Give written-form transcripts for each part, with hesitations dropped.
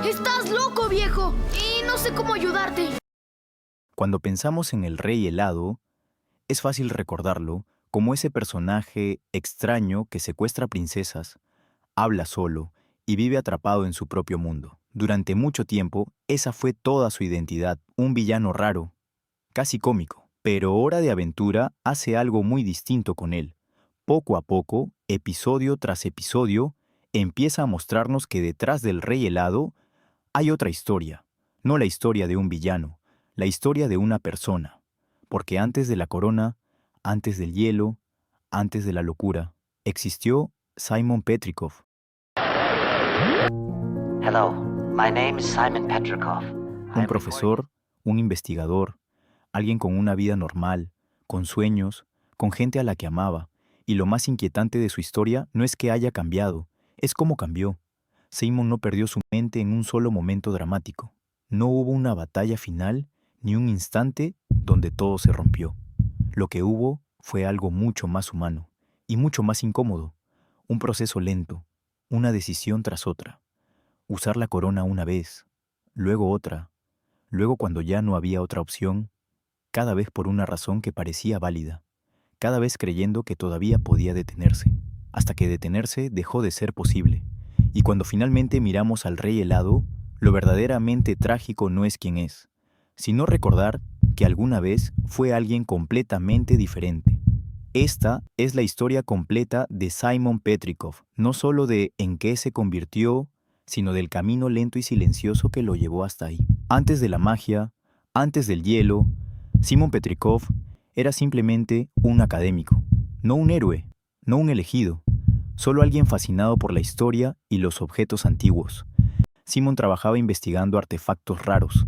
¡Estás loco, viejo! Y no sé cómo ayudarte. Cuando pensamos en el Rey Helado, es fácil recordarlo como ese personaje extraño que secuestra princesas, habla solo y vive atrapado en su propio mundo. Durante mucho tiempo, esa fue toda su identidad, un villano raro, casi cómico. Pero Hora de Aventura hace algo muy distinto con él. Poco a poco, episodio tras episodio, empieza a mostrarnos que detrás del Rey Helado hay otra historia, no la historia de un villano, la historia de una persona. Porque antes de la corona, antes del hielo, antes de la locura, existió Simon Petrikov. Hello, my name is Simon Petrikov. Un profesor, un investigador, alguien con una vida normal, con sueños, con gente a la que amaba. Y lo más inquietante de su historia no es que haya cambiado, es cómo cambió. Simon no perdió su mente en un solo momento dramático. No hubo una batalla final ni un instante donde todo se rompió. Lo que hubo fue algo mucho más humano y mucho más incómodo. Un proceso lento, una decisión tras otra. Usar la corona una vez, luego otra, luego cuando ya no había otra opción, cada vez por una razón que parecía válida, cada vez creyendo que todavía podía detenerse, hasta que detenerse dejó de ser posible. Y cuando finalmente miramos al Rey Helado, lo verdaderamente trágico no es quién es, sino recordar que alguna vez fue alguien completamente diferente. Esta es la historia completa de Simon Petrikov, no solo de en qué se convirtió, sino del camino lento y silencioso que lo llevó hasta ahí. Antes de la magia, antes del hielo, Simon Petrikov era simplemente un académico, no un héroe, no un elegido, solo alguien fascinado por la historia y los objetos antiguos. Simon trabajaba investigando artefactos raros,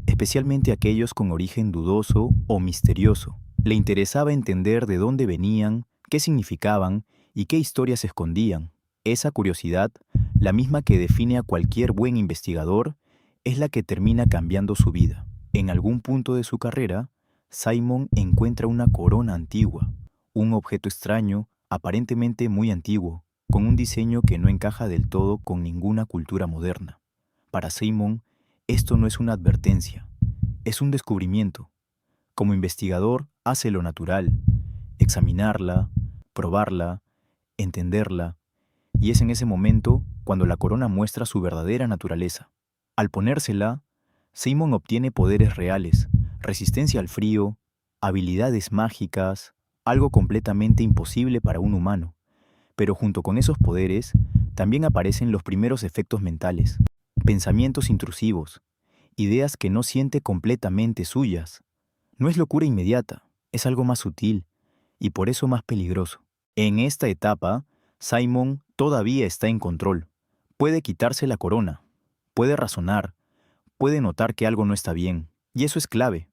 especialmente aquellos con origen dudoso o misterioso. Le interesaba entender de dónde venían, qué significaban y qué historias escondían. Esa curiosidad, la misma que define a cualquier buen investigador, es la que termina cambiando su vida. En algún punto de su carrera, Simon encuentra una corona antigua, un objeto extraño, aparentemente muy antiguo, con un diseño que no encaja del todo con ninguna cultura moderna. Para Simon, esto no es una advertencia, es un descubrimiento. Como investigador, hace lo natural, examinarla, probarla, entenderla, y es en ese momento cuando la corona muestra su verdadera naturaleza. Al ponérsela, Simon obtiene poderes reales, resistencia al frío, habilidades mágicas, algo completamente imposible para un humano. Pero junto con esos poderes, también aparecen los primeros efectos mentales, pensamientos intrusivos, ideas que no siente completamente suyas. No es locura inmediata, es algo más sutil y por eso más peligroso. En esta etapa, Simon todavía está en control. Puede quitarse la corona, puede razonar, puede notar que algo no está bien. Y eso es clave,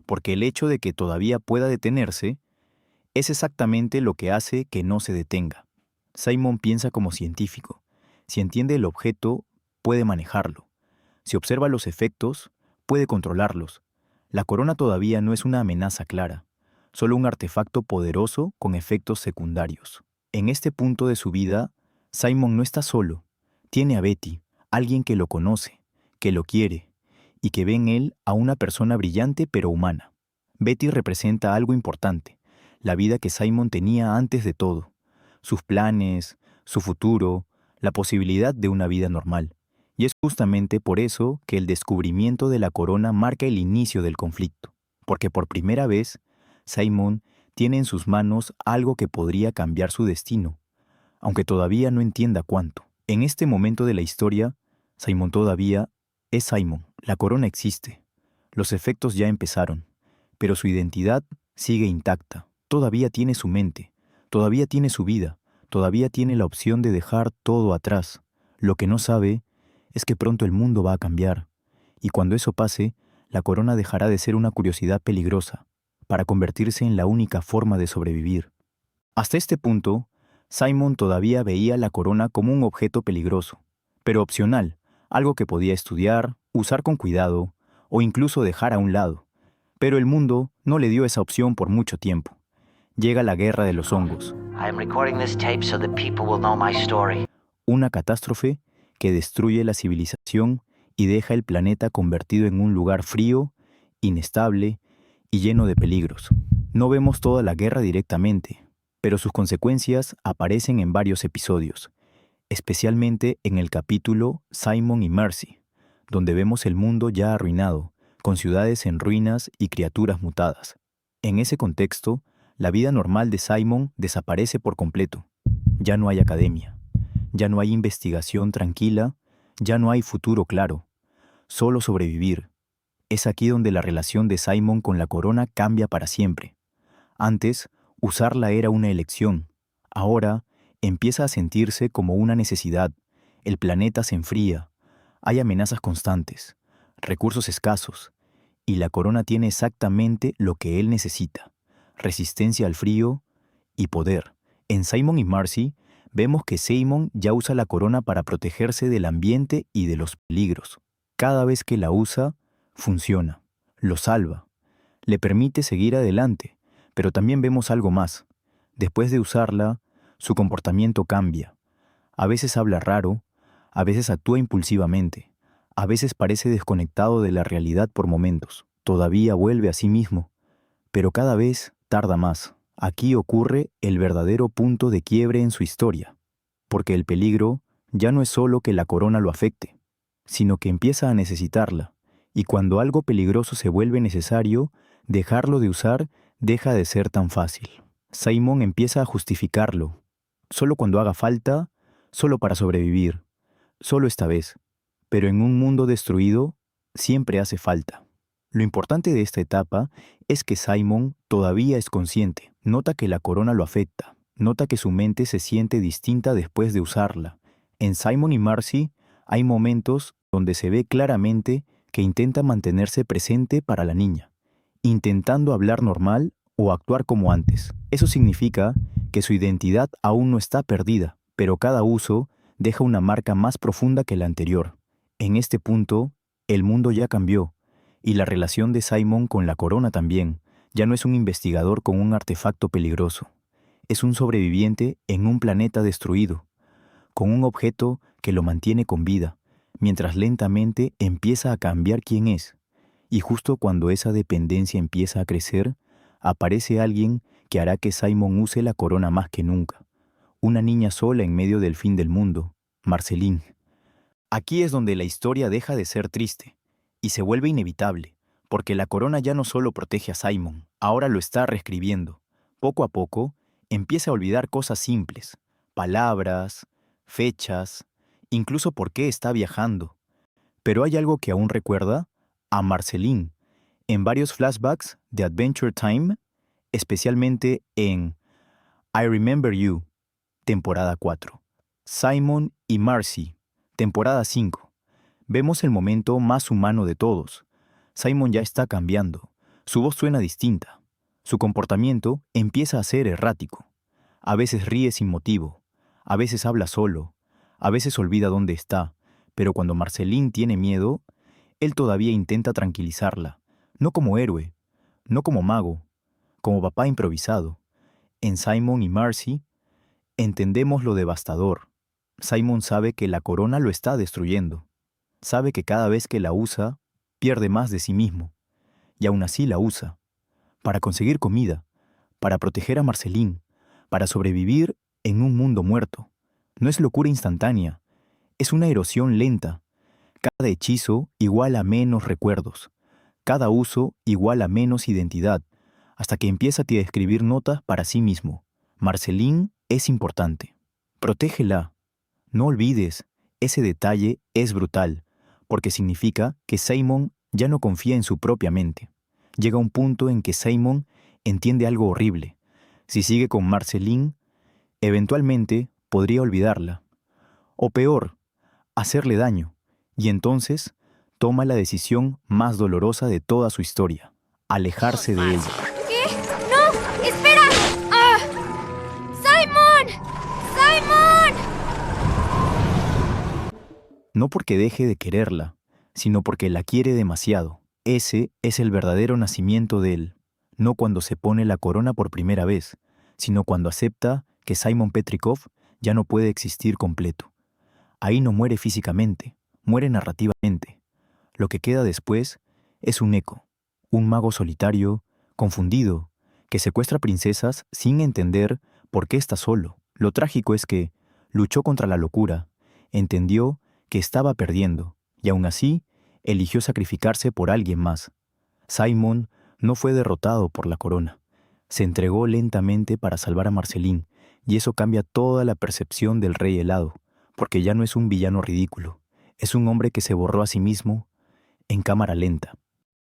porque el hecho de que todavía pueda detenerse es exactamente lo que hace que no se detenga. Simon piensa como científico. Si entiende el objeto, puede manejarlo. Si observa los efectos, puede controlarlos. La corona todavía no es una amenaza clara, solo un artefacto poderoso con efectos secundarios. En este punto de su vida, Simon no está solo. Tiene a Betty, alguien que lo conoce, que lo quiere, y que ve en él a una persona brillante pero humana. Betty representa algo importante, la vida que Simon tenía antes de todo, sus planes, su futuro, la posibilidad de una vida normal. Y es justamente por eso que el descubrimiento de la corona marca el inicio del conflicto, porque por primera vez, Simon tiene en sus manos algo que podría cambiar su destino, aunque todavía no entienda cuánto. En este momento de la historia, Simon todavía es Simon. La corona existe, los efectos ya empezaron, pero su identidad sigue intacta. Todavía tiene su mente, todavía tiene su vida, todavía tiene la opción de dejar todo atrás. Lo que no sabe es que pronto el mundo va a cambiar, y cuando eso pase, la corona dejará de ser una curiosidad peligrosa, para convertirse en la única forma de sobrevivir. Hasta este punto, Simon todavía veía la corona como un objeto peligroso, pero opcional, algo que podía estudiar, usar con cuidado, o incluso dejar a un lado. Pero el mundo no le dio esa opción por mucho tiempo. Llega la guerra de los hongos. I am recording this tape so that people will know my story. Una catástrofe que destruye la civilización y deja el planeta convertido en un lugar frío, inestable y lleno de peligros. No vemos toda la guerra directamente, pero sus consecuencias aparecen en varios episodios, especialmente en el capítulo Simon y Marcy, donde vemos el mundo ya arruinado, con ciudades en ruinas y criaturas mutadas. En ese contexto, la vida normal de Simon desaparece por completo. Ya no hay academia, ya no hay investigación tranquila, ya no hay futuro claro, solo sobrevivir. Es aquí donde la relación de Simon con la corona cambia para siempre. Antes, usarla era una elección. Ahora, empieza a sentirse como una necesidad. El planeta se enfría, hay amenazas constantes, recursos escasos, y la corona tiene exactamente lo que él necesita: resistencia al frío y poder. En Simon y Marcy, vemos que Simon ya usa la corona para protegerse del ambiente y de los peligros. Cada vez que la usa, funciona, lo salva, le permite seguir adelante, pero también vemos algo más. Después de usarla, su comportamiento cambia. A veces habla raro, a veces actúa impulsivamente, a veces parece desconectado de la realidad por momentos. Todavía vuelve a sí mismo, pero cada vez tarda más. Aquí ocurre el verdadero punto de quiebre en su historia, porque el peligro ya no es solo que la corona lo afecte, sino que empieza a necesitarla, y cuando algo peligroso se vuelve necesario, dejarlo de usar deja de ser tan fácil. Simon empieza a justificarlo, solo cuando haga falta, solo para sobrevivir, solo esta vez, pero en un mundo destruido siempre hace falta. Lo importante de esta etapa es que Simon todavía es consciente, nota que la corona lo afecta, nota que su mente se siente distinta después de usarla. En Simon y Marcy hay momentos donde se ve claramente que intenta mantenerse presente para la niña, intentando hablar normal o actuar como antes. Eso significa que su identidad aún no está perdida, pero cada uso deja una marca más profunda que la anterior. En este punto, el mundo ya cambió, y la relación de Simon con la corona también. Ya no es un investigador con un artefacto peligroso. Es un sobreviviente en un planeta destruido, con un objeto que lo mantiene con vida, mientras lentamente empieza a cambiar quién es. Y justo cuando esa dependencia empieza a crecer, aparece alguien que hará que Simon use la corona más que nunca. Una niña sola en medio del fin del mundo, Marceline. Aquí es donde la historia deja de ser triste y se vuelve inevitable, porque la corona ya no solo protege a Simon, ahora lo está reescribiendo. Poco a poco, empieza a olvidar cosas simples, palabras, fechas, incluso por qué está viajando. Pero hay algo que aún recuerda: a Marceline. En varios flashbacks de Adventure Time, especialmente en I Remember You, temporada 4. Simon y Marcy, temporada 5. Vemos el momento más humano de todos. Simon ya está cambiando. Su voz suena distinta. Su comportamiento empieza a ser errático. A veces ríe sin motivo. A veces habla solo. A veces olvida dónde está. Pero cuando Marceline tiene miedo, él todavía intenta tranquilizarla. No como héroe, no como mago, como papá improvisado. En Simon y Marcy, entendemos lo devastador. Simon sabe que la corona lo está destruyendo. Sabe que cada vez que la usa, pierde más de sí mismo. Y aún así la usa. Para conseguir comida, para proteger a Marceline, para sobrevivir en un mundo muerto. No es locura instantánea, es una erosión lenta. Cada hechizo igual a menos recuerdos. Cada uso igual a menos identidad, hasta que empieza a escribir notas para sí mismo. Marceline es importante. Protégela. No olvides, ese detalle es brutal, porque significa que Simon ya no confía en su propia mente. Llega un punto en que Simon entiende algo horrible. Si sigue con Marceline, eventualmente podría olvidarla. O peor, hacerle daño. Y entonces toma la decisión más dolorosa de toda su historia: alejarse de ella. ¿Qué? ¡No! ¡Espera! ¡Ah! ¡Simon! ¡Simon! No porque deje de quererla, sino porque la quiere demasiado. Ese es el verdadero nacimiento de él. No cuando se pone la corona por primera vez, sino cuando acepta que Simon Petrikov ya no puede existir completo. Ahí no muere físicamente, muere narrativamente. Lo que queda después es un eco, un mago solitario, confundido, que secuestra princesas sin entender por qué está solo. Lo trágico es que luchó contra la locura, entendió que estaba perdiendo, y aún así eligió sacrificarse por alguien más. Simon no fue derrotado por la corona. Se entregó lentamente para salvar a Marceline, y eso cambia toda la percepción del Rey Helado, porque ya no es un villano ridículo, es un hombre que se borró a sí mismo en cámara lenta.